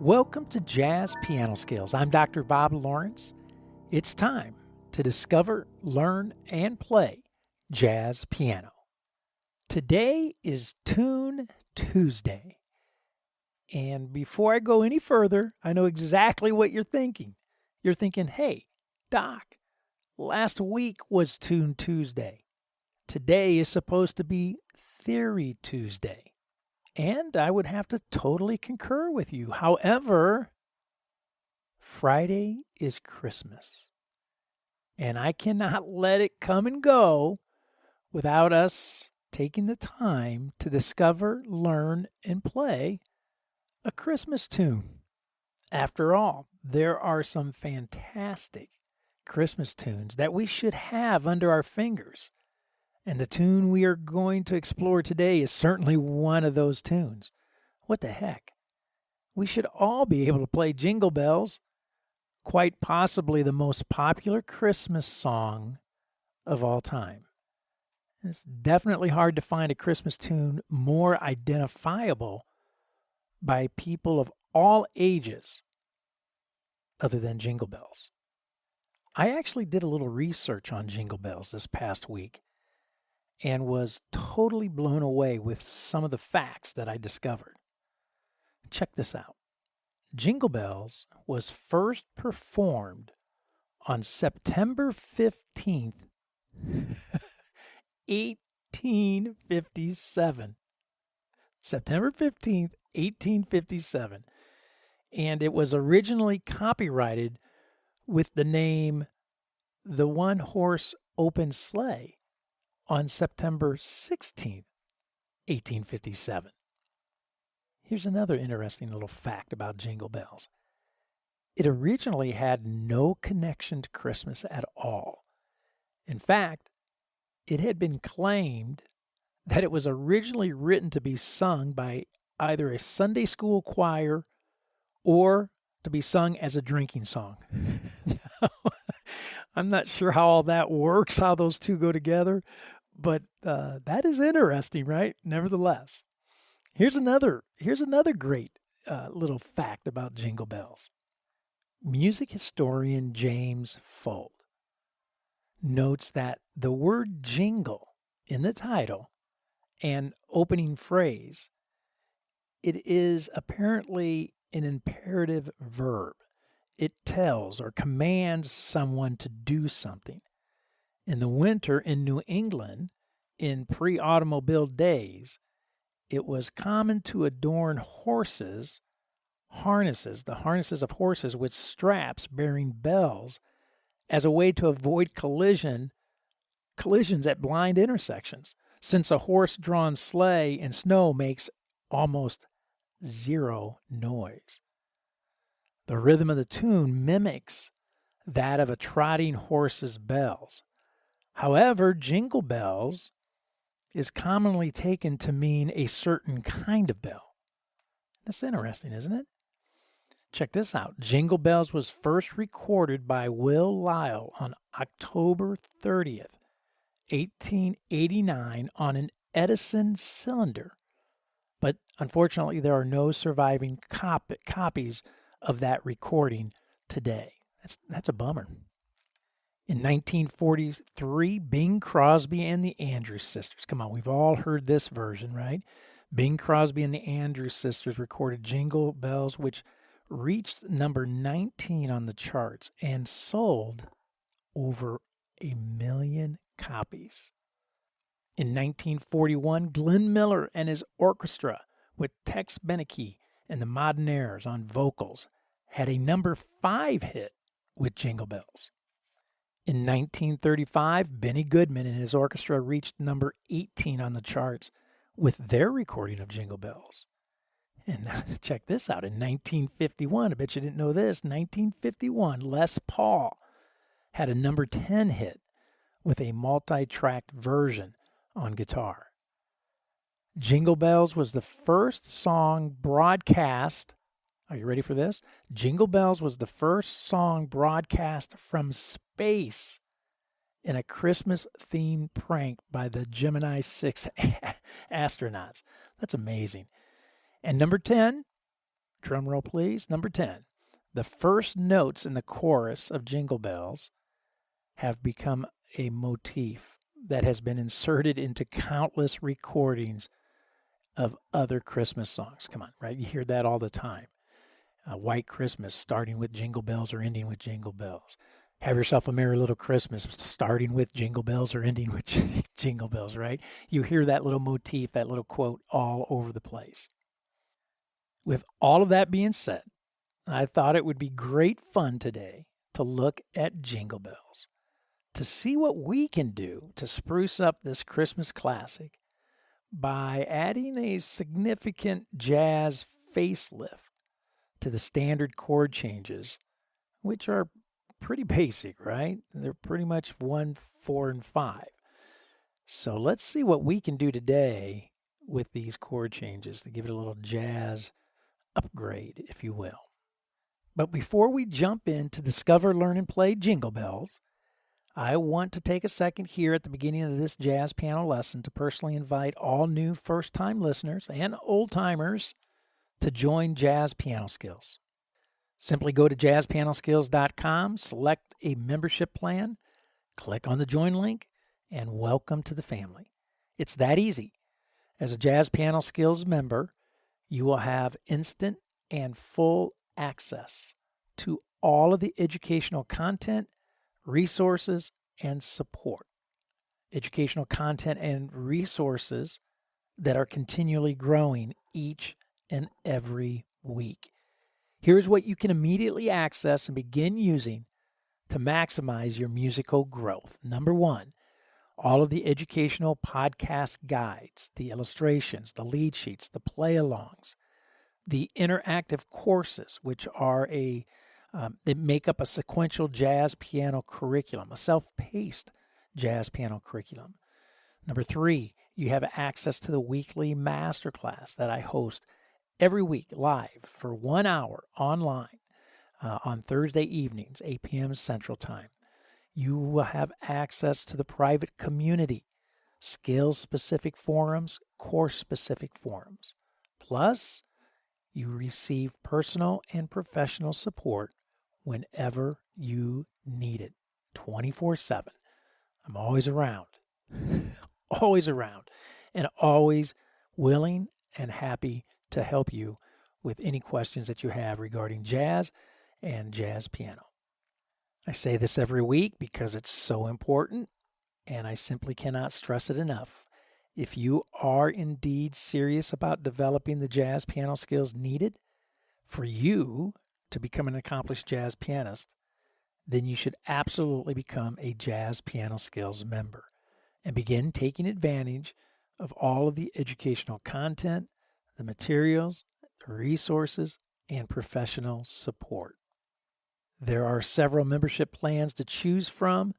Welcome to Jazz Piano Skills. I'm Dr. Bob Lawrence. It's time to discover, learn, and play jazz piano. Today is Tune Tuesday. And before I go any further, I know exactly what you're thinking. You're thinking, hey, Doc, last week was Tune Tuesday. Today is supposed to be Theory Tuesday. And I would have to totally concur with you. However, Friday is Christmas. And I cannot let it come and go without us taking the time to discover, learn, and play a Christmas tune. After all, there are some fantastic Christmas tunes that we should have under our fingers. And the tune we are going to explore today is certainly one of those tunes. What the heck? We should all be able to play Jingle Bells, quite possibly the most popular Christmas song of all time. It's definitely hard to find a Christmas tune more identifiable by people of all ages other than Jingle Bells. I actually did a little research on Jingle Bells this past week and was totally blown away with some of the facts that I discovered. Check this out. Jingle Bells was first performed on September 15th, 1857. September 15th, 1857. And it was originally copyrighted with the name The One Horse Open Sleigh on September 16th, 1857. Here's another interesting little fact about Jingle Bells. It originally had no connection to Christmas at all. In fact, it had been claimed that it was originally written to be sung by either a Sunday school choir or to be sung as a drinking song. I'm not sure how all that works, how those two go together, but that is interesting, right? Nevertheless, here's another great little fact about Jingle Bells. Music historian James Fold notes that the word jingle in the title and opening phrase, it is apparently an imperative verb. It tells or commands someone to do something. In the winter in New England, in pre-automobile days, it was common to adorn the harnesses of horses with straps bearing bells as a way to avoid collisions at blind intersections, since a horse-drawn sleigh in snow makes almost zero noise. The rhythm of the tune mimics that of a trotting horse's bells. However, Jingle Bells is commonly taken to mean a certain kind of bell. That's interesting, isn't it? Check this out. Jingle Bells was first recorded by Will Lyle on October 30th, 1889 on an Edison cylinder. But unfortunately, there are no surviving copies of that recording today. That's a bummer. In 1943, Bing Crosby and the Andrews Sisters. Come on, we've all heard this version, right? Bing Crosby and the Andrews Sisters recorded Jingle Bells, which reached number 19 on the charts and sold over 1 million copies. In 1941, Glenn Miller and his orchestra with Tex Beneke and the Modernaires on vocals had a number 5 hit with Jingle Bells. In 1935, Benny Goodman and his orchestra reached number 18 on the charts with their recording of Jingle Bells. And check this out. In 1951, I bet you didn't know this, 1951, Les Paul had a number 10 hit with a multi-tracked version on guitar. Jingle Bells was the first song broadcast. Are you ready for this? Jingle Bells was the first song broadcast from space in a Christmas-themed prank by the Gemini 6 astronauts. That's amazing. And number 10, drum roll please, number 10. The first notes in the chorus of Jingle Bells have become a motif that has been inserted into countless recordings of other Christmas songs. Come on, right? You hear that all the time. White Christmas starting with Jingle Bells or ending with Jingle Bells. Have Yourself a Merry Little Christmas starting with Jingle Bells or ending with Jingle Bells, right? You hear that little motif, that little quote all over the place. With all of that being said, I thought it would be great fun today to look at Jingle Bells, to see what we can do to spruce up this Christmas classic by adding a significant jazz facelift to the standard chord changes, which are pretty basic, right? They're pretty much 1, 4, and 5. So let's see what we can do today with these chord changes to give it a little jazz upgrade, if you will. But before we jump in to discover, learn, and play Jingle Bells, I want to take a second here at the beginning of this jazz piano lesson to personally invite all new first-time listeners and old-timers to join Jazz Piano Skills. Simply go to JazzPianoSkills.com, select a membership plan, click on the join link, and welcome to the family. It's that easy. As a Jazz Piano Skills member, you will have instant and full access to all of the educational content, resources, and support. Educational content and resources that are continually growing each and every week. Here's what you can immediately access and begin using to maximize your musical growth. Number 1, all of the educational podcast guides, the illustrations, the lead sheets, the play-alongs, the interactive courses, which are they make up a sequential jazz piano curriculum, a self-paced jazz piano curriculum. Number 3, you have access to the weekly masterclass that I host every week live for 1 hour online on Thursday evenings, 8 p.m. Central Time. You will have access to the private community, skills-specific forums, course-specific forums. Plus, you receive personal and professional support whenever you need it, 24/7. I'm always around, always around, and always willing and happy to help you with any questions that you have regarding jazz and jazz piano. I say this every week because it's so important, and I simply cannot stress it enough. If you are indeed serious about developing the jazz piano skills needed for you to become an accomplished jazz pianist, then you should absolutely become a Jazz Piano Skills member and begin taking advantage of all of the educational content, the materials, the resources, and professional support. There are several membership plans to choose from,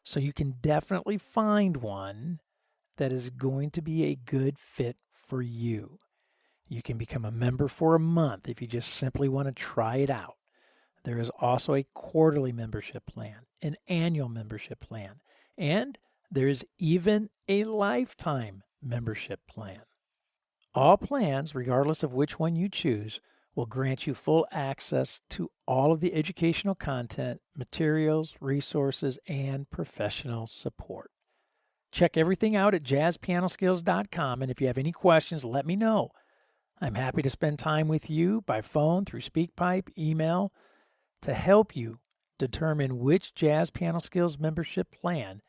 so you can definitely find one that is going to be a good fit for you. You can become a member for a month if you just simply want to try it out. There is also a quarterly membership plan, an annual membership plan, and there is even a lifetime membership plan. All plans, regardless of which one you choose, will grant you full access to all of the educational content, materials, resources, and professional support. Check everything out at JazzPianoSkills.com, and if you have any questions, let me know. I'm happy to spend time with you by phone, through SpeakPipe, email, to help you determine which Jazz Piano Skills membership plan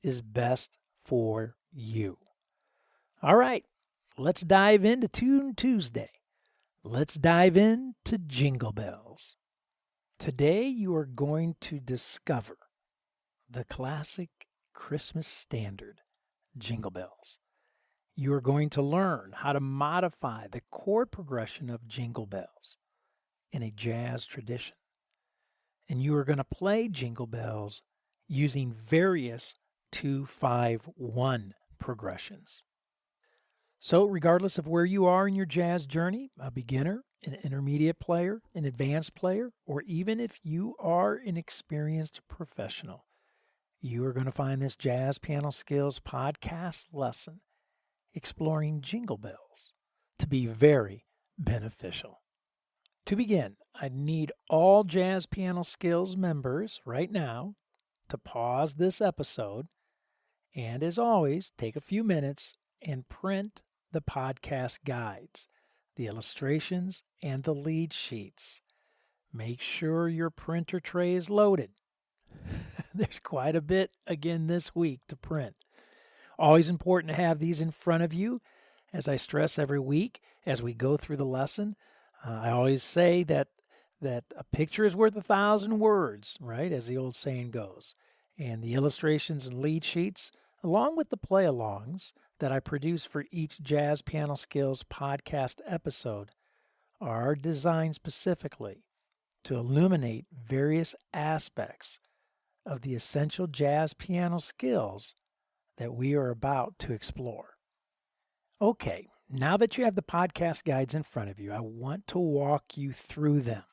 is best for you. All right, let's dive into Tune Tuesday. Let's dive into Jingle Bells. Today you are going to discover the classic Christmas standard, Jingle Bells. You are going to learn how to modify the chord progression of Jingle Bells in a jazz tradition. And you are going to play Jingle Bells using various 2-5-1 progressions. So regardless of where you are in your jazz journey, a beginner, an intermediate player, an advanced player, or even if you are an experienced professional, you are going to find this Jazz Piano Skills podcast lesson exploring Jingle Bells to be very beneficial. To begin, I need all Jazz Piano Skills members right now to pause this episode and, as always, take a few minutes and print the podcast guides, the illustrations, and the lead sheets. Make sure your printer tray is loaded. There's quite a bit again this week to print. Always important to have these in front of you. As I stress every week as we go through the lesson, I always say that a picture is worth 1,000 words, right? As the old saying goes. And the illustrations and lead sheets, along with the play-alongs that I produce for each Jazz Piano Skills podcast episode, are designed specifically to illuminate various aspects of the essential jazz piano skills that we are about to explore. Okay, now that you have the podcast guides in front of you, I want to walk you through them.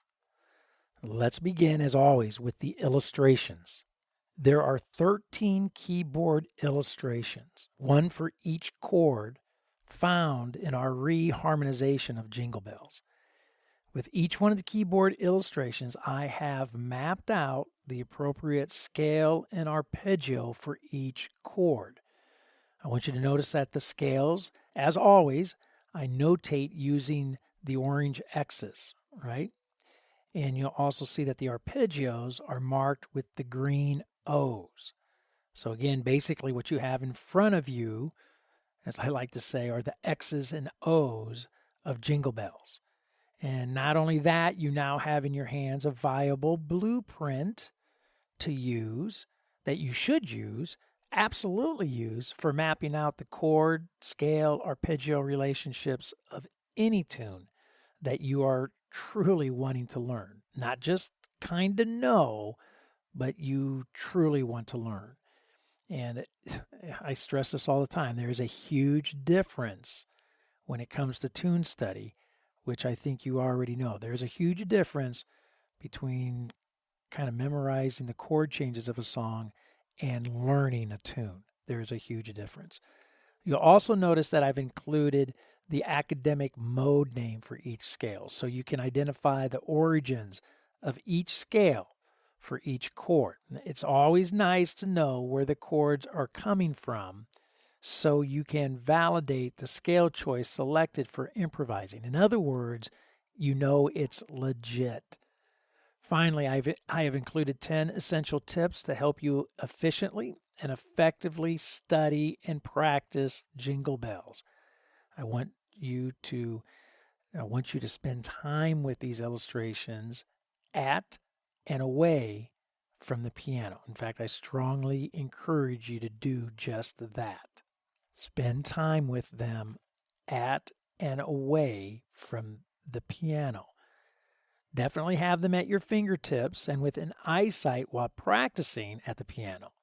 Let's begin, as always, with the illustrations. There are 13 keyboard illustrations, one for each chord, found in our reharmonization of Jingle Bells. With each one of the keyboard illustrations, I have mapped out the appropriate scale and arpeggio for each chord. I want you to notice that the scales, as always, I notate using the orange X's, right? And you'll also see that the arpeggios are marked with the green O's. So again, basically what you have in front of you, as I like to say, are the X's and O's of Jingle Bells. And not only that, you now have in your hands a viable blueprint to use, that you should use, absolutely use, for mapping out the chord, scale, arpeggio relationships of any tune that you are truly wanting to learn. Not just kind of know, but you truly want to learn. And I stress this all the time. There is a huge difference when it comes to tune study, which I think you already know. There's a huge difference between kind of memorizing the chord changes of a song and learning a tune. There's a huge difference. You'll also notice that I've included the academic mode name for each scale, so you can identify the origins of each scale for each chord. It's always nice to know where the chords are coming from, so you can validate the scale choice selected for improvising. In other words, you know it's legit. Finally, I have included 10 essential tips to help you efficiently and effectively study and practice Jingle Bells. I want you to spend time with these illustrations at and away from the piano. In fact, I strongly encourage you to do just that. Spend time with them at and away from the piano. Definitely have them at your fingertips and within eyesight while practicing at the piano,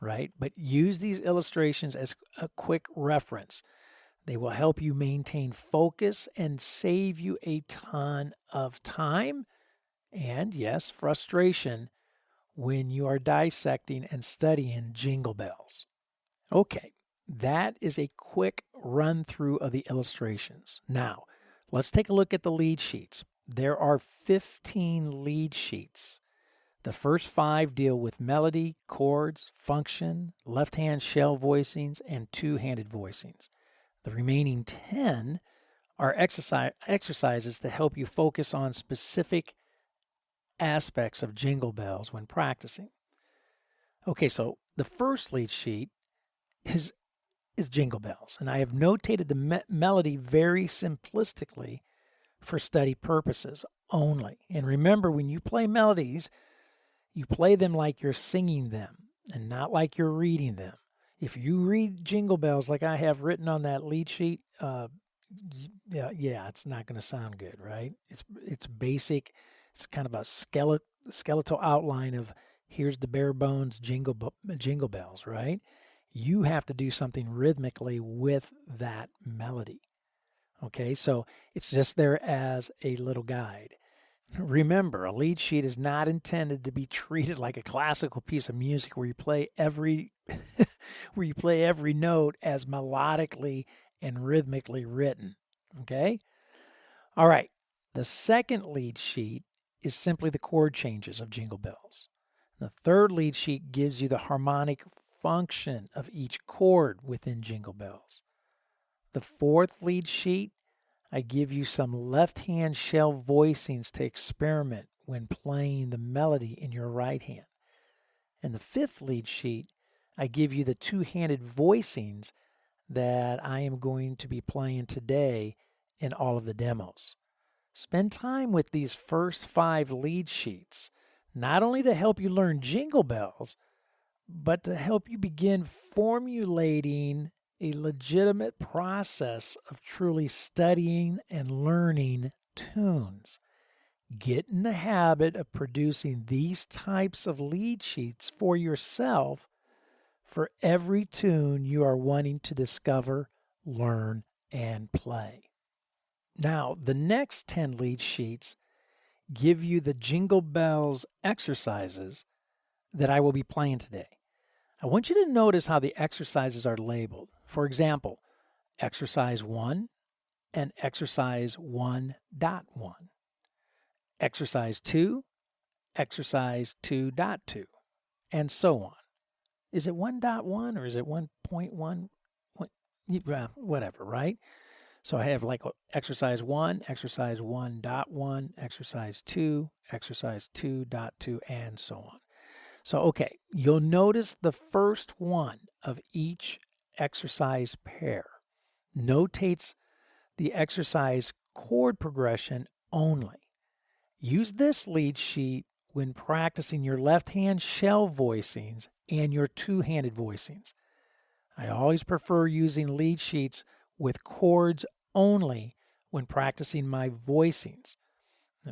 right? But use these illustrations as a quick reference. They will help you maintain focus and save you a ton of time and, yes, frustration when you are dissecting and studying Jingle Bells. Okay, that is a quick run through of the illustrations. Now, let's take a look at the lead sheets. There are 15 lead sheets. The first 5 deal with melody, chords, function, left-hand shell voicings, and two-handed voicings. The remaining 10 are exercises to help you focus on specific aspects of Jingle Bells when practicing. Okay, so the first lead sheet is Jingle Bells, and I have notated the melody very simplistically for study purposes only. And remember, when you play melodies, you play them like you're singing them and not like you're reading them. If you read Jingle Bells like I have written on that lead sheet, it's not going to sound good, right? It's basic. It's kind of a skeletal outline of here's the bare bones jingle bells, right? You have to do something rhythmically with that melody. Okay, so it's just there as a little guide. Remember, a lead sheet is not intended to be treated like a classical piece of music where you play every note as melodically and rhythmically written. Okay? All right. The second lead sheet is simply the chord changes of Jingle Bells. The third lead sheet gives you the harmonic function of each chord within Jingle Bells. The fourth lead sheet, I give you some left-hand shell voicings to experiment when playing the melody in your right hand. And the fifth lead sheet, I give you the two-handed voicings that I am going to be playing today in all of the demos. Spend time with these first 5 lead sheets, not only to help you learn Jingle Bells, but to help you begin formulating a legitimate process of truly studying and learning tunes. Get in the habit of producing these types of lead sheets for yourself for every tune you are wanting to discover, learn, and play. Now, the next 10 lead sheets give you the Jingle Bells exercises that I will be playing today. I want you to notice how the exercises are labeled. For example, exercise 1 and exercise 1.1. Exercise 2, exercise 2.2, and so on. Is it 1.1 or is it 1.1? Whatever, right? So I have like exercise 1, exercise 1.1, exercise 2, exercise 2.2, and so on. So, okay, you'll notice the first one of each exercise pair notates the exercise chord progression only. Use this lead sheet when practicing your left-hand shell voicings and your two-handed voicings. I always prefer using lead sheets with chords only when practicing my voicings,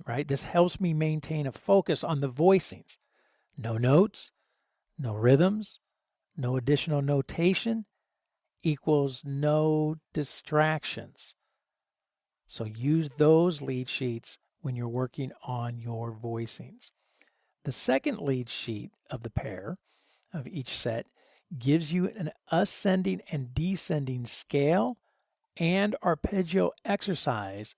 right? This helps me maintain a focus on the voicings. No notes, no rhythms, no additional notation equals no distractions. So use those lead sheets when you're working on your voicings. The second lead sheet of the pair of each set gives you an ascending and descending scale and arpeggio exercise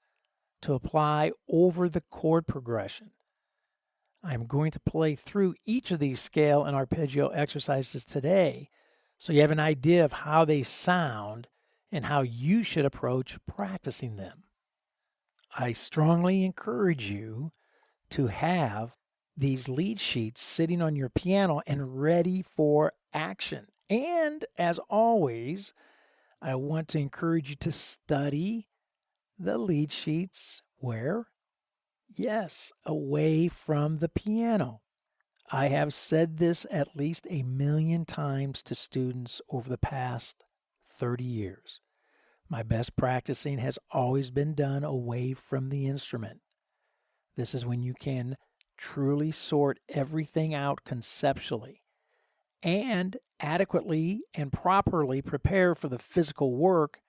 to apply over the chord progression. I'm going to play through each of these scale and arpeggio exercises today so you have an idea of how they sound and how you should approach practicing them. I strongly encourage you to have these lead sheets sitting on your piano and ready for action. And as always, I want to encourage you to study the lead sheets where? Yes, away from the piano. I have said this at least 1,000,000 times to students over the past 30 years. My best practicing has always been done away from the instrument. This is when you can truly sort everything out conceptually and adequately and properly prepare for the physical work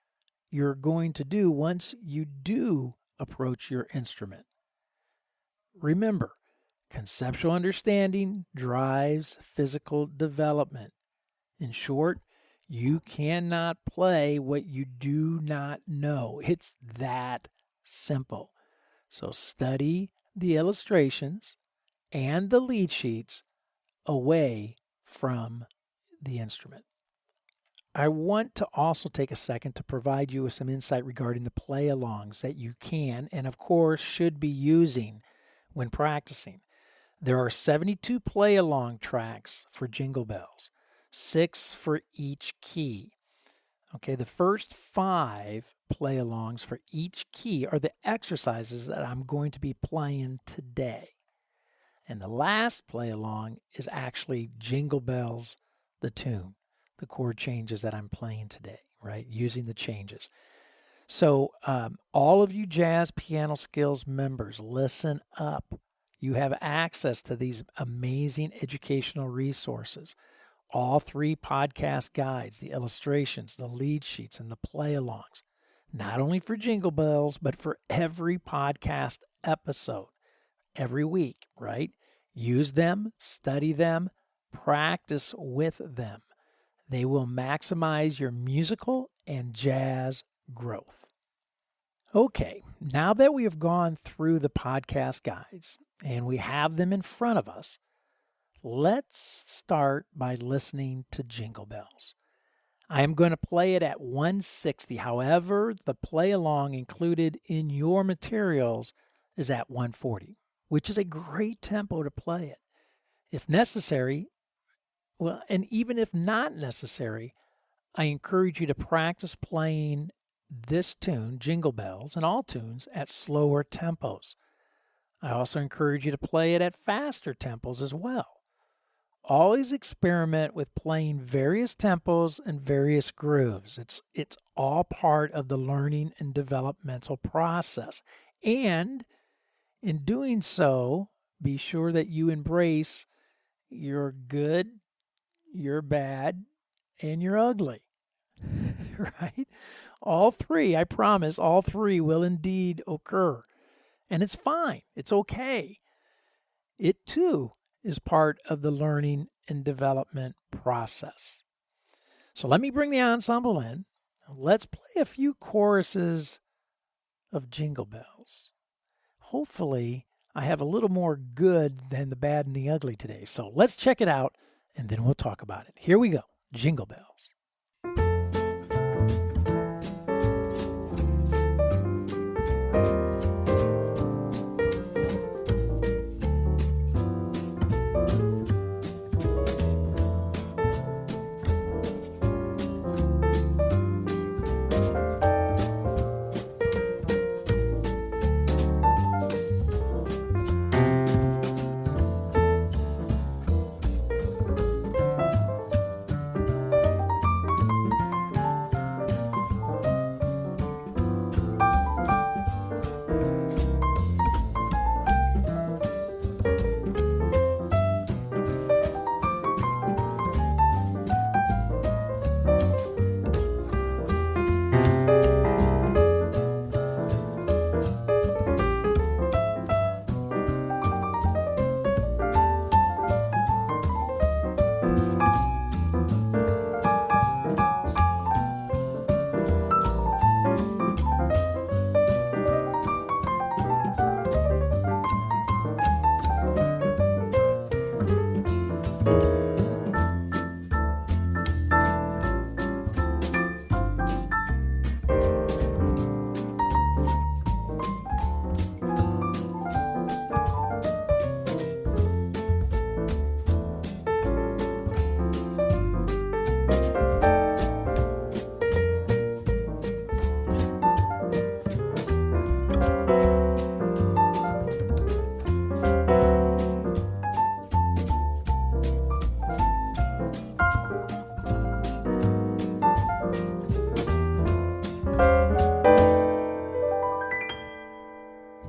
you're going to do once you do approach your instrument. Remember, conceptual understanding drives physical development. In short, you cannot play what you do not know. It's that simple. So study the illustrations and the lead sheets away from the instrument. I want to also take a second to provide you with some insight regarding the play-alongs that you can and, of course, should be using when practicing. There are 72 play-along tracks for Jingle Bells, 6 for each key. Okay, the first 5 play-alongs for each key are the exercises that I'm going to be playing today. And the last play-along is actually Jingle Bells, the tune, the chord changes that I'm playing today, right, using the changes. So all of you Jazz Piano Skills members, listen up. You have access to these amazing educational resources. All 3 podcast guides, the illustrations, the lead sheets, and the play-alongs, not only for Jingle Bells, but for every podcast episode, every week, right? Use them, study them, practice with them. They will maximize your musical and jazz growth. Okay, now that we have gone through the podcast guides and we have them in front of us, let's start by listening to Jingle Bells. I am going to play it at 160. However, the play along included in your materials is at 140, which is a great tempo to play it. If necessary, well, and even if not necessary, I encourage you to practice playing this tune, Jingle Bells, and all tunes at slower tempos. I also encourage you to play it at faster tempos as well. Always experiment with playing various tempos and various grooves. It's all part of the learning and developmental process. And in doing so, be sure that you embrace you're good, you're bad, and you're ugly. Right? All three, I promise, all three will indeed occur. And it's fine. It's okay. It too is part of the learning and development process. So let me bring the ensemble in. Let's play a few choruses of Jingle Bells. Hopefully, I have a little more good than the bad and the ugly today. So let's check it out, and then we'll talk about it. Here we go. Jingle Bells.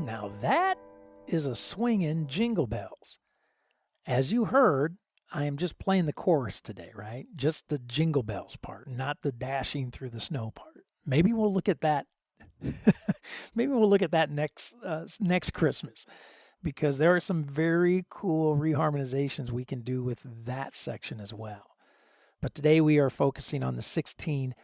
Now that is a swingin' Jingle Bells. As you heard, I am just playing the chorus today, right? Just the Jingle Bells part, not the dashing through the snow part. Maybe we'll look at that. Maybe we'll look at that next Christmas, because there are some very cool reharmonizations we can do with that section as well. But today we are focusing on the 16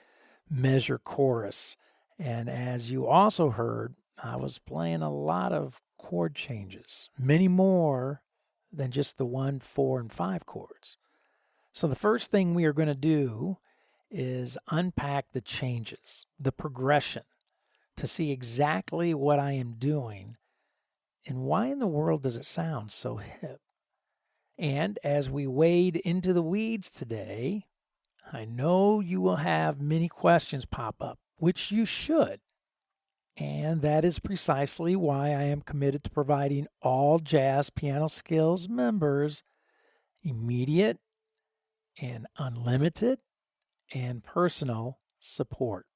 measure chorus. And as you also heard, I was playing a lot of chord changes, many more than just the 1, 4, and 5 chords. So the first thing we are going to do is unpack the changes, the progression, to see exactly what I am doing and why in the world does it sound so hip. And as we wade into the weeds today, I know you will have many questions pop up, which you should. And that is precisely why I am committed to providing all Jazz Piano Skills members immediate and unlimited and personal support.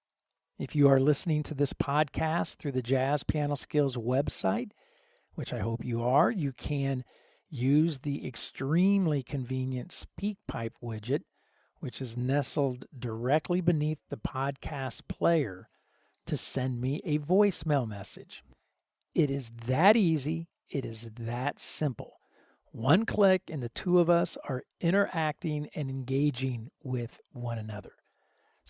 If you are listening to this podcast through the Jazz Piano Skills website, which I hope you are, you can use the extremely convenient SpeakPipe widget, which is nestled directly beneath the podcast player, to send me a voicemail message. It is that easy. It is that simple. One click and the two of us are interacting and engaging with one another.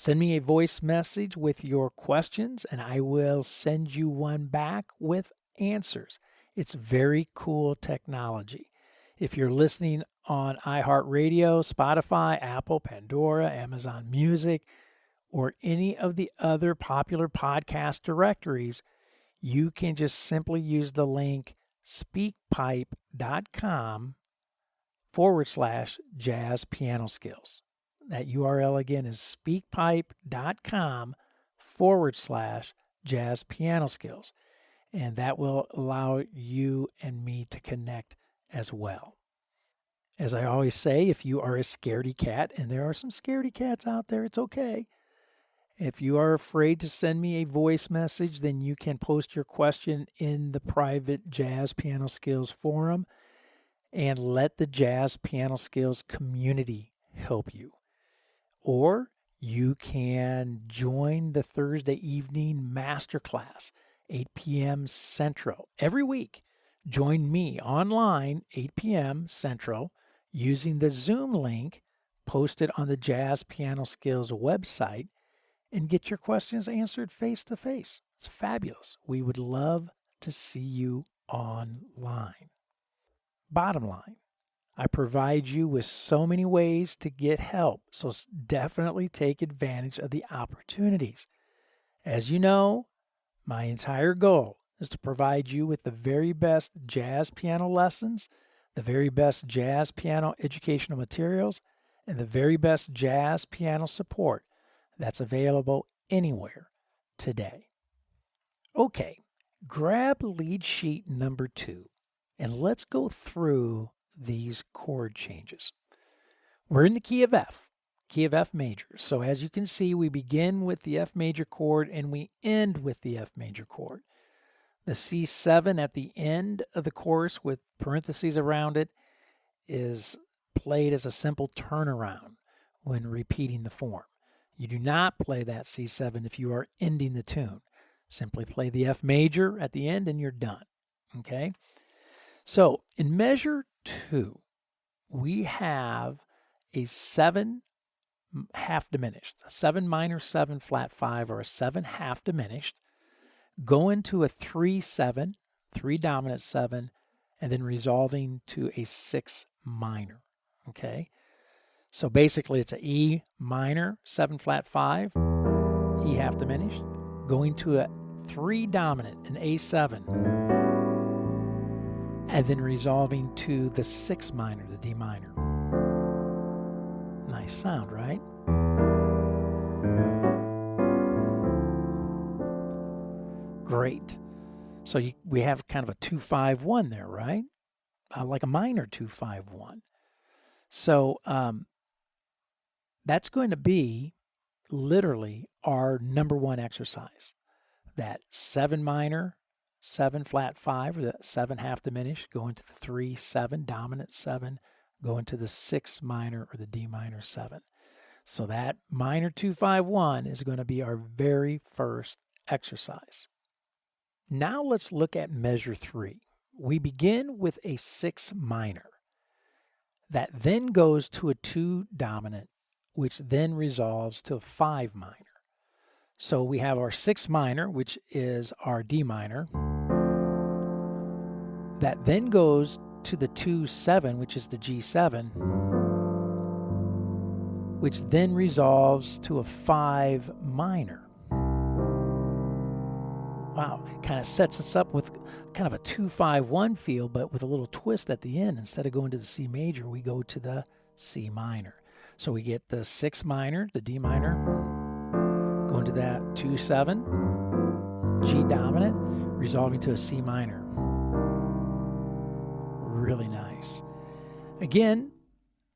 Send me a voice message with your questions, and I will send you one back with answers. It's very cool technology. If you're listening on iHeartRadio, Spotify, Apple, Pandora, Amazon Music, or any of the other popular podcast directories, you can just simply use the link speakpipe.com/JazzPianoSkills. That URL again is speakpipe.com/JazzPianoSkills. And that will allow you and me to connect as well. As I always say, if you are a scaredy cat, and there are some scaredy cats out there, it's okay. If you are afraid to send me a voice message, then you can post your question in the private Jazz Piano Skills forum and let the Jazz Piano Skills community help you. Or you can join the Thursday evening masterclass, 8 p.m. Central. Every week, join me online, 8 p.m. Central, using the Zoom link posted on the Jazz Piano Skills website, and get your questions answered face-to-face. It's fabulous. We would love to see you online. Bottom line, I provide you with so many ways to get help, so definitely take advantage of the opportunities. As you know, my entire goal is to provide you with the very best jazz piano lessons, the very best jazz piano educational materials, and the very best jazz piano support that's available anywhere today. Okay, grab lead sheet number 2, and let's go through these chord changes. We're in the key of F major. So as you can see, we begin with the F major chord and we end with the F major chord. The C7 at the end of the chorus with parentheses around it is played as a simple turnaround when repeating the form. You do not play that C7 if you are ending the tune. Simply play the F major at the end and you're done. Okay? So in measure 2, we have a 7 half diminished, a 7 minor 7 flat 5, or a 7 half diminished, go into a 3-7, 3 dominant 7, and then resolving to a 6 minor. Okay? So basically it's a E minor 7 flat 5, E half diminished, going to a 3 dominant, an A7, and then resolving to the 6 minor, the D minor. Nice sound, right? Great. So we have kind of a 2-5-1 there, right? Like a minor 2-5-1. So that's going to be literally our number 1 exercise. That 7 minor, 7 flat 5, or the 7 half diminished, go into the 3-7, dominant 7, go into the 6 minor or the D minor 7. So that minor 2-5-1 is going to be our very first exercise. Now let's look at measure 3. We begin with a 6 minor that then goes to a 2 dominant, which then resolves to a 5 minor. So we have our 6 minor, which is our D minor, that then goes to the 2-7, which is the G7, which then resolves to a 5 minor. Wow, kind of sets us up with kind of a 2-5-1 feel, but with a little twist at the end. Instead of going to the C major, we go to the C minor. So we get the 6 minor, the D minor, going to that 2-7, G dominant, resolving to a C minor. Really nice. Again,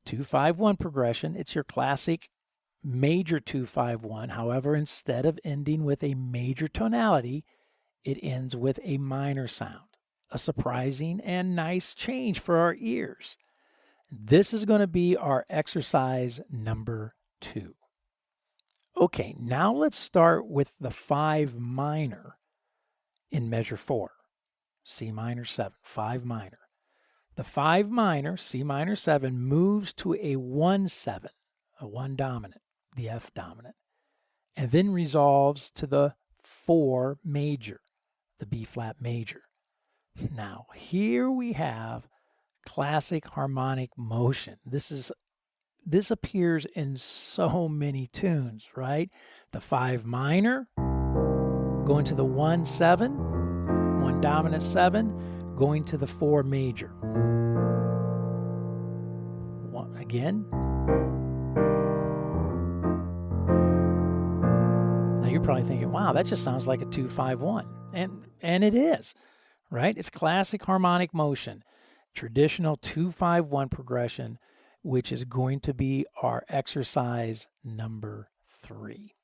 2-5-1 progression. It's your classic major 2-5-1. However, instead of ending with a major tonality, it ends with a minor sound. A surprising and nice change for our ears. This is going to be our exercise number 2. Okay, now let's start with the 5 minor in measure 4. C minor 7, 5 minor. The 5 minor, C minor 7, moves to a 1-7, a 1 dominant, the F dominant. and then resolves to the 4 major, the B flat major. Now, here we have classic harmonic motion. This appears in so many tunes, right? The 5 minor, going to the 1 7, 1 dominant 7, going to the 4 major. One again. Now you're probably thinking, wow, that just sounds like a 2-5-1. And it is, right? It's classic harmonic motion, traditional 2-5-1 progression, which is going to be our exercise number 3.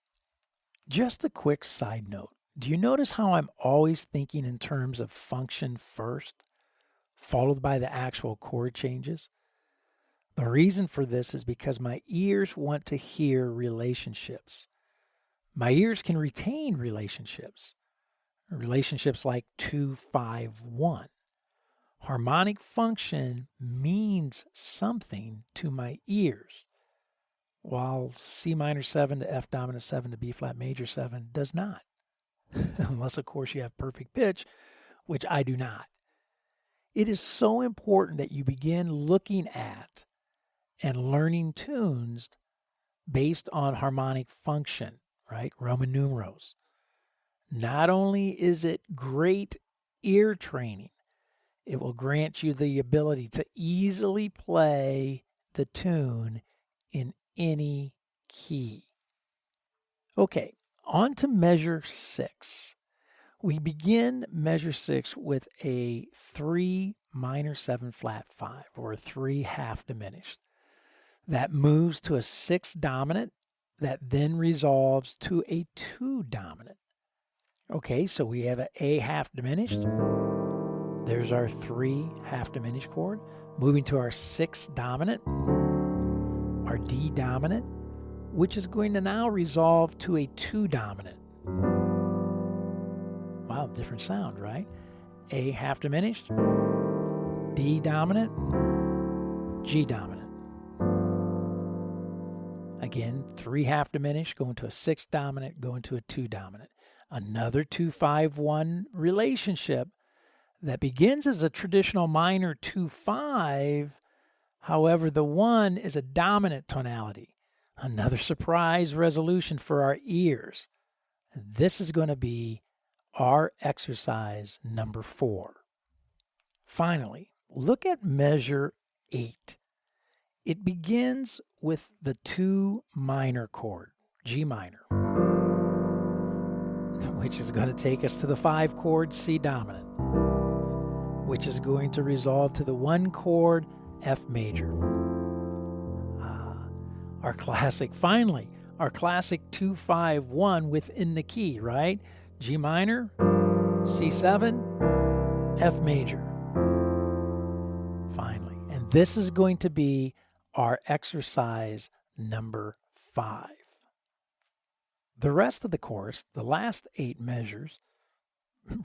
Just a quick side note. Do you notice how I'm always thinking in terms of function first, followed by the actual chord changes? The reason for this is because my ears want to hear relationships. My ears can retain relationships like 2-5-1. Harmonic function means something to my ears, while C minor 7 to F dominant 7 to B flat major 7 does not. Unless, of course, you have perfect pitch, which I do not. It is so important that you begin looking at and learning tunes based on harmonic function, right? Roman numerals. Not only is it great ear training, it will grant you the ability to easily play the tune in any key. Okay, on to measure 6. We begin measure 6 with a 3 minor 7 flat 5, or a 3 half diminished. That moves to a 6 dominant, that then resolves to a 2 dominant. Okay, so we have an A half diminished. There's our 3 half diminished chord. Moving to our 6 dominant, our D dominant, which is going to now resolve to a 2 dominant. Wow, different sound, right? A half diminished, D dominant, G dominant. Again, 3 half diminished, going to a 6 dominant, going to a 2 dominant. Another 2-5-1 relationship that begins as a traditional minor 2-5. However, the 1 is a dominant tonality. Another surprise resolution for our ears. This is going to be our exercise number 4. Finally, look at measure 8. It begins with the 2 minor chord, G minor, which is going to take us to the 5 chord, C dominant, which is going to resolve to the 1 chord, F major. Our classic 2-5-1 within the key, right? G minor, C7, F major. Finally, and this is going to be our exercise number 5. The rest of the course, the last 8 measures,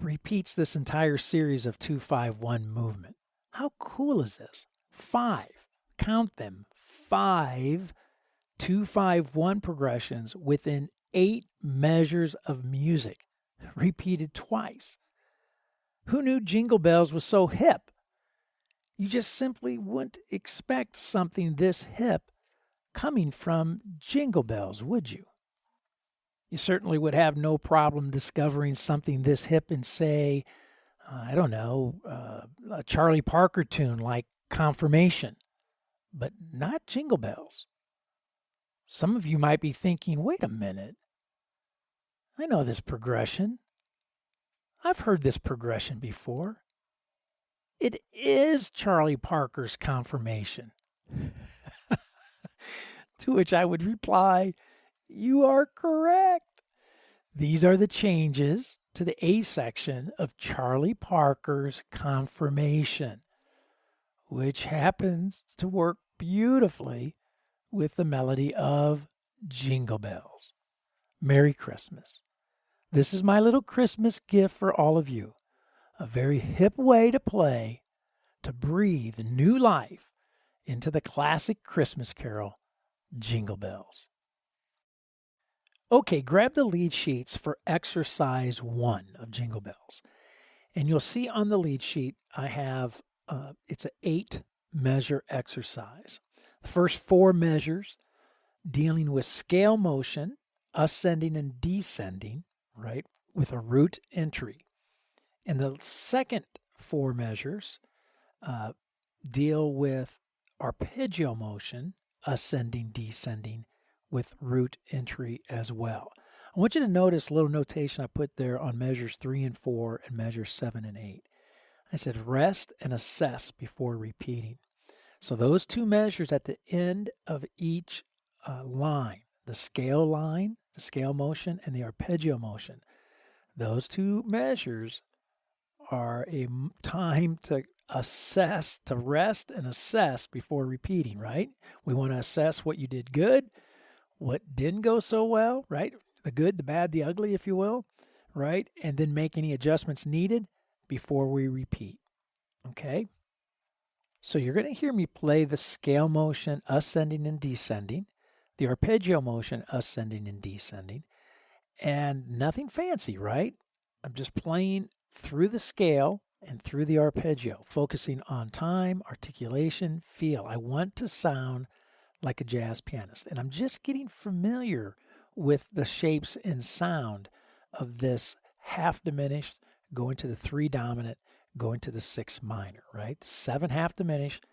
repeats this entire series of 2-5-1 movement. How cool is this? 5. Count them. 5 2-5-1 progressions within 8 measures of music, repeated twice. Who knew Jingle Bells was so hip? You just simply wouldn't expect something this hip coming from Jingle Bells, would you? You certainly would have no problem discovering something this hip in, say, I don't know, a Charlie Parker tune like Confirmation, but not Jingle Bells. Some of you might be thinking, wait a minute, I know this progression. I've heard this progression before. It is Charlie Parker's Confirmation. To which I would reply, you are correct. These are the changes to the A section of Charlie Parker's Confirmation, which happens to work beautifully with the melody of Jingle Bells. Merry Christmas. This is my little Christmas gift for all of you. A very hip way to play, to breathe new life into the classic Christmas carol, Jingle Bells. Okay, grab the lead sheets for exercise 1 of Jingle Bells. And you'll see on the lead sheet, I have, it's an 8-measure exercise. The first 4 measures dealing with scale motion, ascending and descending, right, with a root entry. And the second 4 measures deal with arpeggio motion, ascending, descending, with root entry as well. I want you to notice a little notation I put there on measures 3 and 4 and measures 7 and 8. I said rest and assess before repeating. So those 2 measures at the end of each line, the scale motion, and the arpeggio motion, those 2 measures are a time to assess, to rest and assess before repeating, right? We want to assess what you did good, what didn't go so well, right? The good, the bad, the ugly, if you will, right? And then make any adjustments needed before we repeat, okay? So you're going to hear me play the scale motion ascending and descending, the arpeggio motion ascending and descending, and nothing fancy, right? I'm just playing through the scale and through the arpeggio, focusing on time, articulation, feel. I want to sound like a jazz pianist, and I'm just getting familiar with the shapes and sound of this half diminished, going to the 3 dominant, going to the 6 minor, right? 7 half diminished,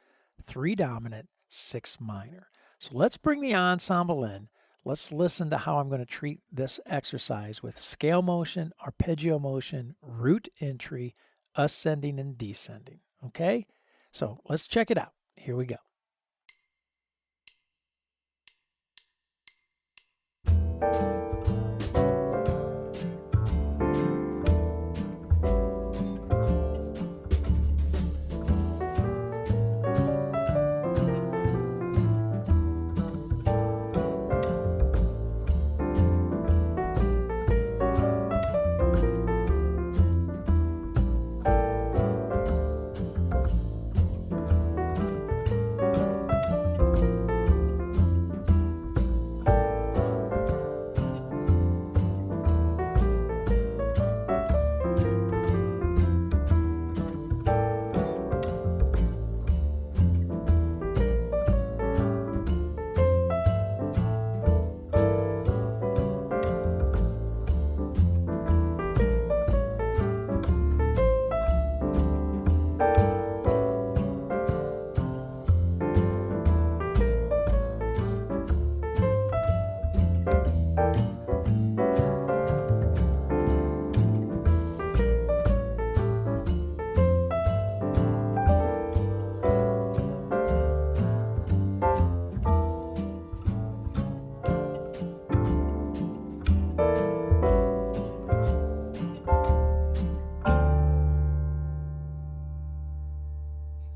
3 dominant, 6 minor. So let's bring the ensemble in. Let's listen to how I'm going to treat this exercise with scale motion, arpeggio motion, root entry, ascending and descending, okay? So let's check it out. Here we go.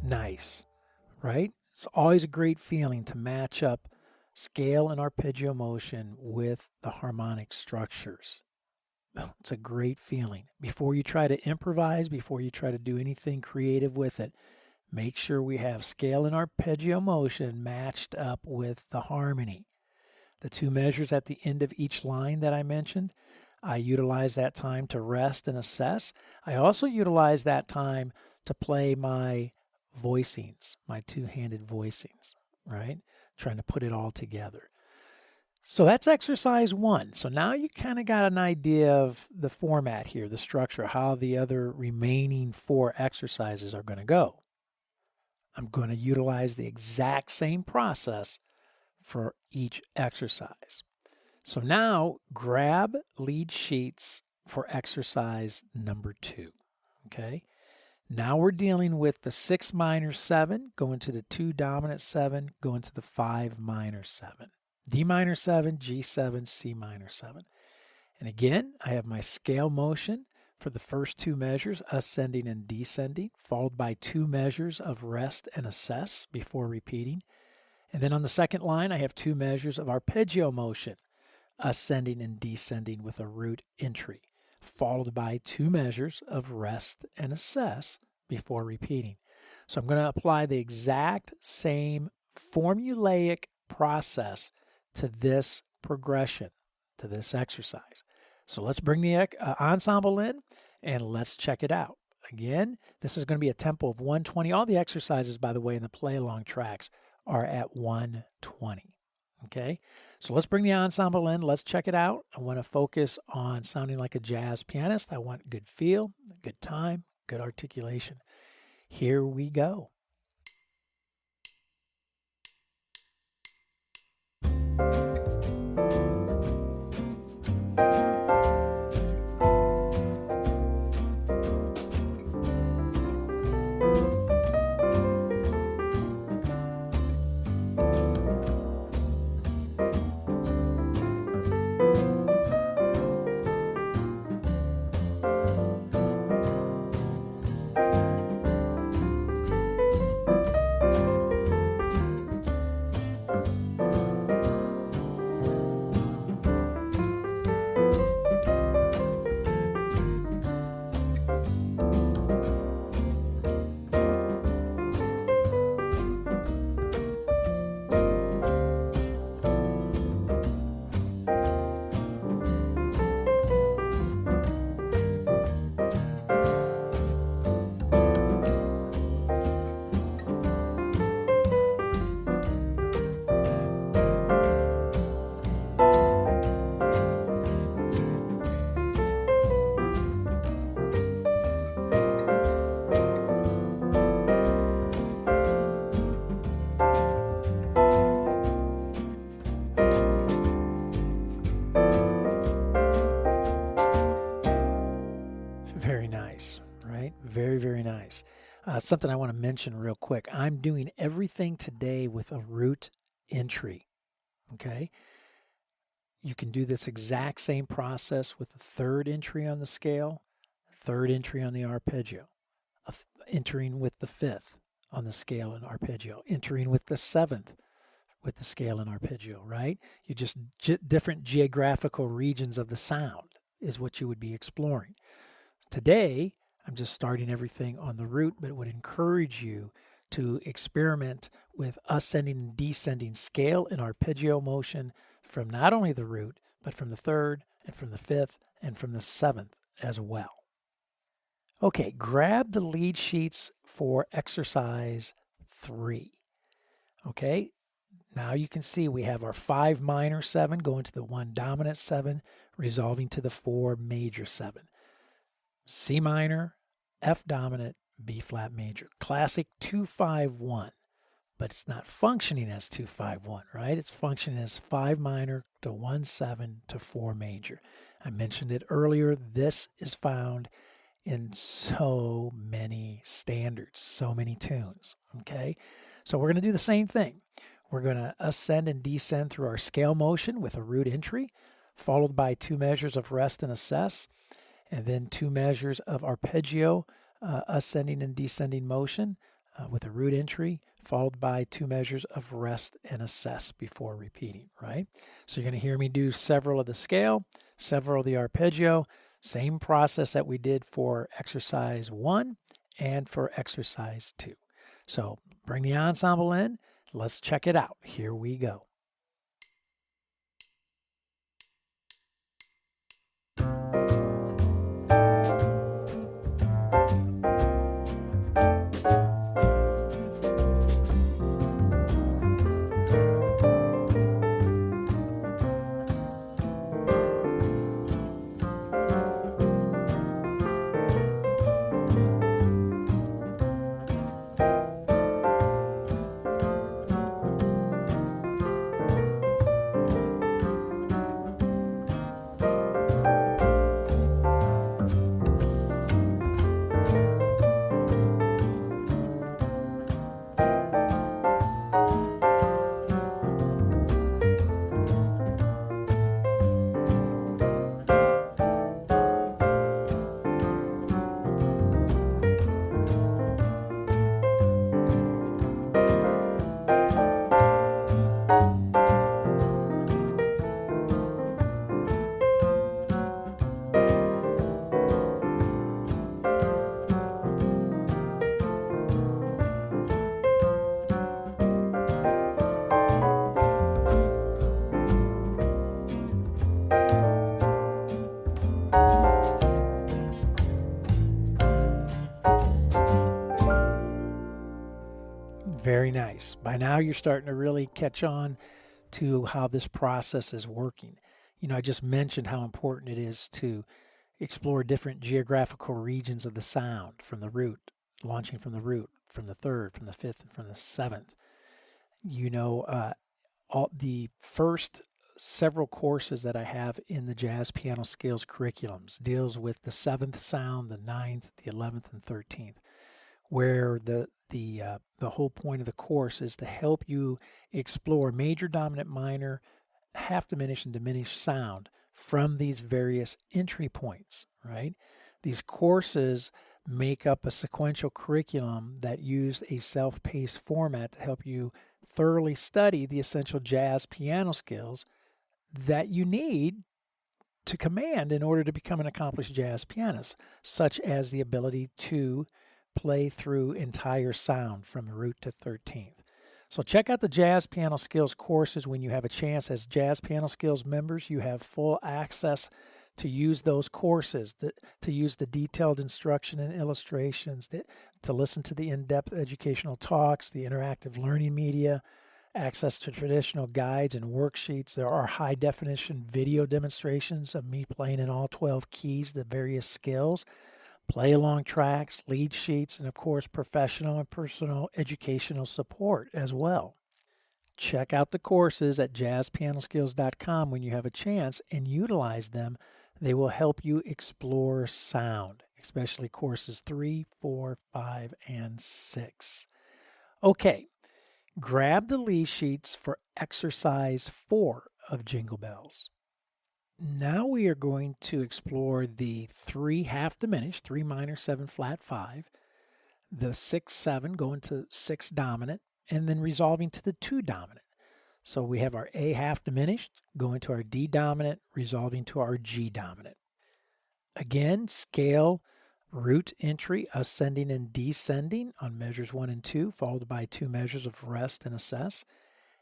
Nice, right? It's always a great feeling to match up scale and arpeggio motion with the harmonic structures. It's a great feeling. Before you try to improvise, before you try to do anything creative with it, make sure we have scale and arpeggio motion matched up with the harmony. The 2 measures at the end of each line that I mentioned, I utilize that time to rest and assess. I also utilize that time to play my voicings, my 2-handed voicings, right? Trying to put it all together. So that's exercise 1. So now you kind of got an idea of the format here, the structure, how the other remaining 4 exercises are going to go. I'm going to utilize the exact same process for each exercise. So now grab lead sheets for exercise number 2, okay? Now we're dealing with the 6 minor 7, going to the 2 dominant 7, going to the 5 minor 7. D minor 7, G7, C minor 7. And again, I have my scale motion for the first 2 measures, ascending and descending, followed by 2 measures of rest and assess before repeating. And then on the second line, I have 2 measures of arpeggio motion, ascending and descending with a root entry, followed by 2 measures of rest and assess before repeating. So I'm going to apply the exact same formulaic process to this progression, to this exercise. So let's bring the ensemble in and let's check it out. Again, this is going to be a tempo of 120. All the exercises, by the way, in the play along tracks are at 120. Okay, so let's bring the ensemble in. Let's check it out. I want to focus on sounding like a jazz pianist. I want good feel, good time, good articulation. Here we go. Very nice, right? Very, very nice. Something I want to mention real quick. I'm doing everything today with a root entry, okay? You can do this exact same process with the third entry on the scale, third entry on the arpeggio, entering with the fifth on the scale in arpeggio, entering with the seventh with the scale in arpeggio, right? You just different geographical regions of the sound is what you would be exploring. Today, I'm just starting everything on the root, but would encourage you to experiment with ascending and descending scale and arpeggio motion from not only the root, but from the third and from the fifth and from the seventh as well. Okay, grab the lead sheets for exercise 3. Okay, now you can see we have our 5 minor 7 going to the 1 dominant 7, resolving to the 4 major 7. C minor, F dominant, B flat major. Classic 2-5-1, but it's not functioning as 2-5-1, right? It's functioning as 5 minor to 1-7 to 4 major. I mentioned it earlier. This is found in so many standards, so many tunes, okay? So we're going to do the same thing. We're going to ascend and descend through our scale motion with a root entry, followed by 2 measures of rest and assess, and then 2 measures of arpeggio, ascending and descending motion with a root entry, followed by 2 measures of rest and assess before repeating, right? So you're going to hear me do several of the scale, several of the arpeggio, same process that we did for exercise 1 and for exercise 2. So bring the ensemble in. Let's check it out. Here we go. Very nice. By now, you're starting to really catch on to how this process is working. I just mentioned how important it is to explore different geographical regions of the sound from the root, launching from the root, from the third, from the fifth, and from the seventh. All the first several courses that I have in the Jazz Piano Skills curriculums deals with the seventh sound, the ninth, the 11th, and 13th, where the whole point of the course is to help you explore major, dominant, minor, half diminished, and diminished sound from these various entry points, right? These courses make up a sequential curriculum that use a self-paced format to help you thoroughly study the essential jazz piano skills that you need to command in order to become an accomplished jazz pianist, such as the ability to play through entire sound from root to 13th. So check out the Jazz Piano Skills courses when you have a chance. As Jazz Piano Skills members, you have full access to use those courses, to use the detailed instruction and illustrations, to listen to the in-depth educational talks, the interactive learning media, access to traditional guides and worksheets. There are high-definition video demonstrations of me playing in all 12 keys, the various skills, play-along tracks, lead sheets, and of course, professional and personal educational support as well. Check out the courses at JazzPianoSkills.com when you have a chance and utilize them. They will help you explore sound, especially courses 3, 4, 5, and 6. Okay, grab the lead sheets for exercise 4 of Jingle Bells. Now we are going to explore the 3 half diminished, 3 minor, 7 flat, 5, the 6, 7 going to 6 dominant, and then resolving to the 2 dominant. So we have our A half diminished, going to our D dominant, resolving to our G dominant. Again, scale root entry, ascending and descending on measures 1 and 2, followed by 2 measures of rest and assess.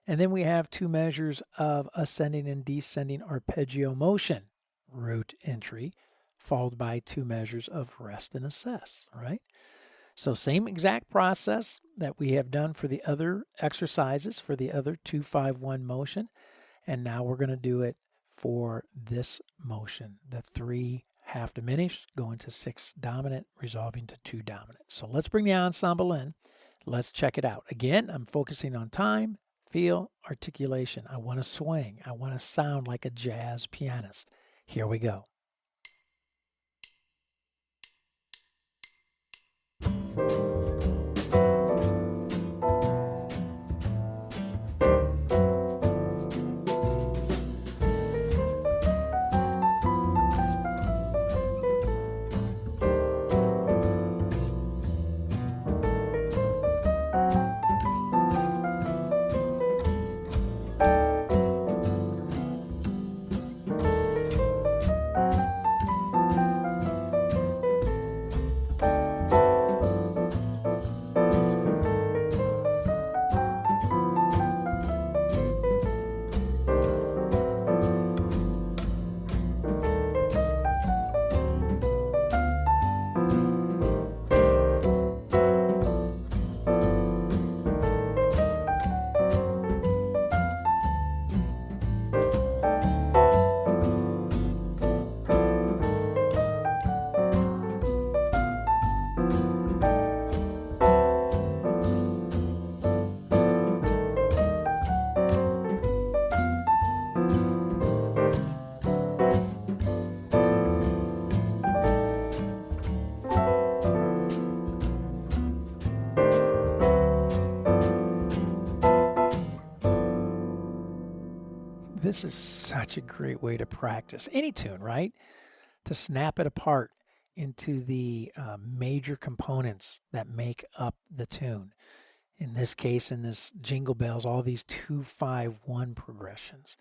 And then we have 2 measures of ascending and descending arpeggio motion, root entry, followed by 2 measures of rest and assess, right? So same exact process that we have done for the other exercises for the other 2-5-1 motion. And now we're going to do it for this motion, the 3 half diminished, going to 6 dominant, resolving to 2 dominant. So let's bring the ensemble in. Let's check it out. Again, I'm focusing on time, feel, articulation. I want to swing. I want to sound like a jazz pianist. Here we go. This is such a great way to practice any tune, right? To snap it apart into the major components that make up the tune. In this case, in this Jingle Bells, all these 2-5-1 progressions.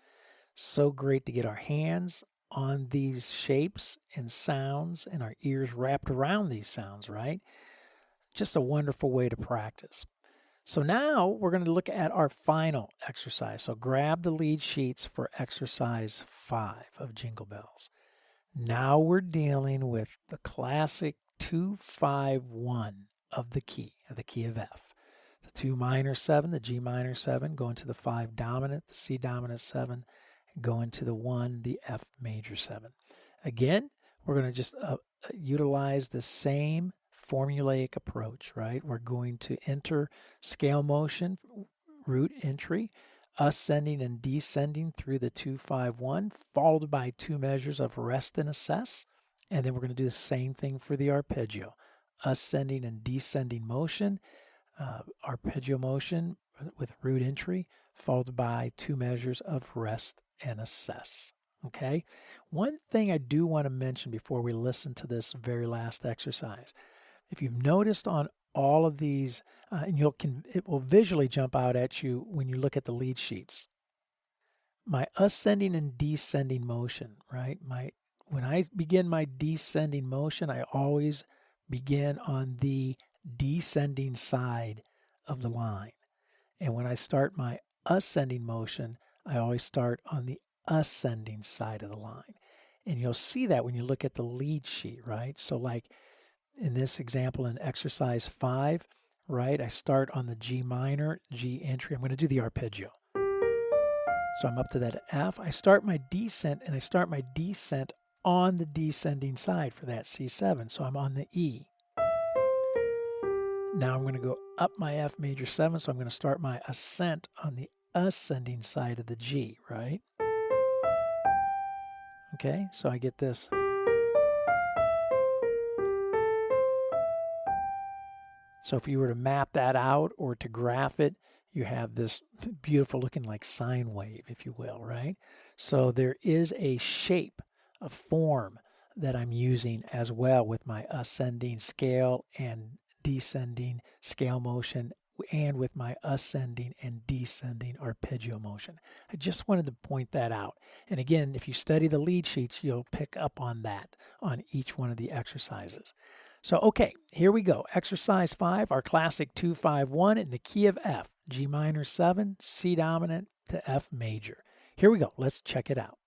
So great to get our hands on these shapes and sounds and our ears wrapped around these sounds, right? Just a wonderful way to practice. So now we're going to look at our final exercise. So grab the lead sheets for exercise 5 of Jingle Bells. Now we're dealing with the classic 2-5-1 of the key of F. the 2 minor 7, the G minor 7, going to the 5 dominant, the C dominant 7, going to the 1, the F major 7. Again, we're going to just utilize the same formulaic approach, right? We're going to enter scale motion, root entry, ascending and descending through the 2-5-1, followed by 2 measures of rest and assess. And then we're going to do the same thing for the arpeggio, ascending and descending motion, arpeggio motion with root entry, followed by 2 measures of rest and assess. Okay? One thing I do want to mention before we listen to this very last exercise, if you've noticed on all of these, and it will visually jump out at you when you look at the lead sheets. My ascending and descending motion, right? When I begin my descending motion, I always begin on the descending side of the line. And when I start my ascending motion, I always start on the ascending side of the line. And you'll see that when you look at the lead sheet, right? So like in this example in exercise 5, right, I start on the G minor, G entry. I'm going to do the arpeggio. So I'm up to that F. I start my descent, and I start my descent on the descending side for that C7. So I'm on the E. Now I'm going to go up my F major 7, so I'm going to start my ascent on the ascending side of the G, right? Okay, so I get this. So if you were to map that out or to graph it, you have this beautiful looking like sine wave, if you will, right? So there is a shape, a form that I'm using as well with my ascending scale and descending scale motion and with my ascending and descending arpeggio motion. I just wanted to point that out. And again, if you study the lead sheets, you'll pick up on that on each one of the exercises. So, okay, here we go. Exercise 5, our classic 2-5-1 in the key of F, G minor 7, C dominant to F major. Here we go. Let's check it out.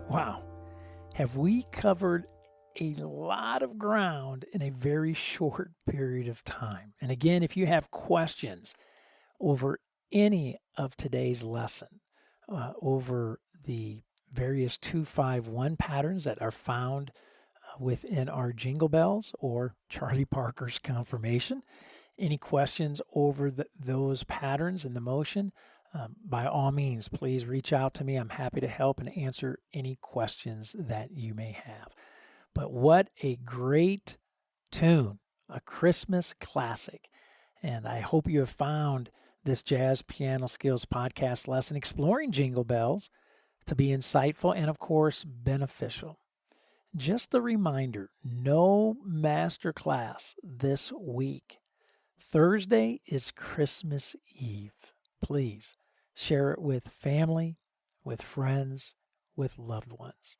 Wow. Have we covered a lot of ground in a very short period of time? And again, if you have questions over any of today's lesson, over the various 2-5-1 patterns that are found within our Jingle Bells or Charlie Parker's confirmation, any questions over those patterns and the motion, by all means, please reach out to me. I'm happy to help and answer any questions that you may have. But what a great tune, a Christmas classic. And I hope you have found this Jazz Piano Skills podcast lesson exploring Jingle Bells to be insightful and, of course, beneficial. Just a reminder, no master class this week. Thursday is Christmas Eve. Please share it with family, with friends, with loved ones.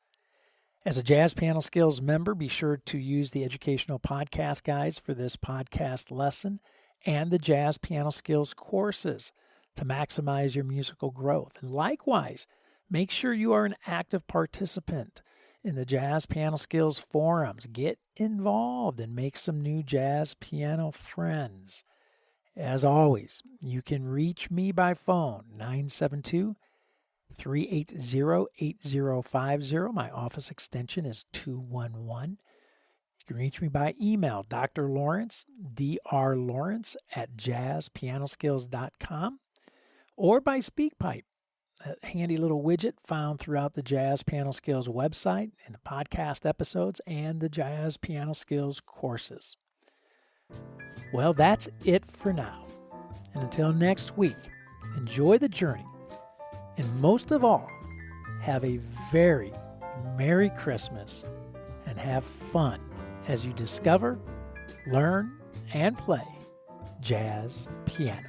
As a Jazz Piano Skills member, be sure to use the educational podcast guides for this podcast lesson and the Jazz Piano Skills courses to maximize your musical growth. And likewise, Make sure you are an active participant in the Jazz Piano Skills forums. Get involved and make some new jazz piano friends. As always, you can reach me by phone, 972-380-8050. My office extension is 211. You can reach me by email, Dr. Lawrence, drlawrence @jazzpianoskills.com, or by SpeakPipe, a handy little widget found throughout the Jazz Piano Skills website, in the podcast episodes, and the Jazz Piano Skills courses. Well, that's it for now. And until next week, enjoy the journey. And most of all, have a very Merry Christmas and have fun as you discover, learn, and play jazz piano.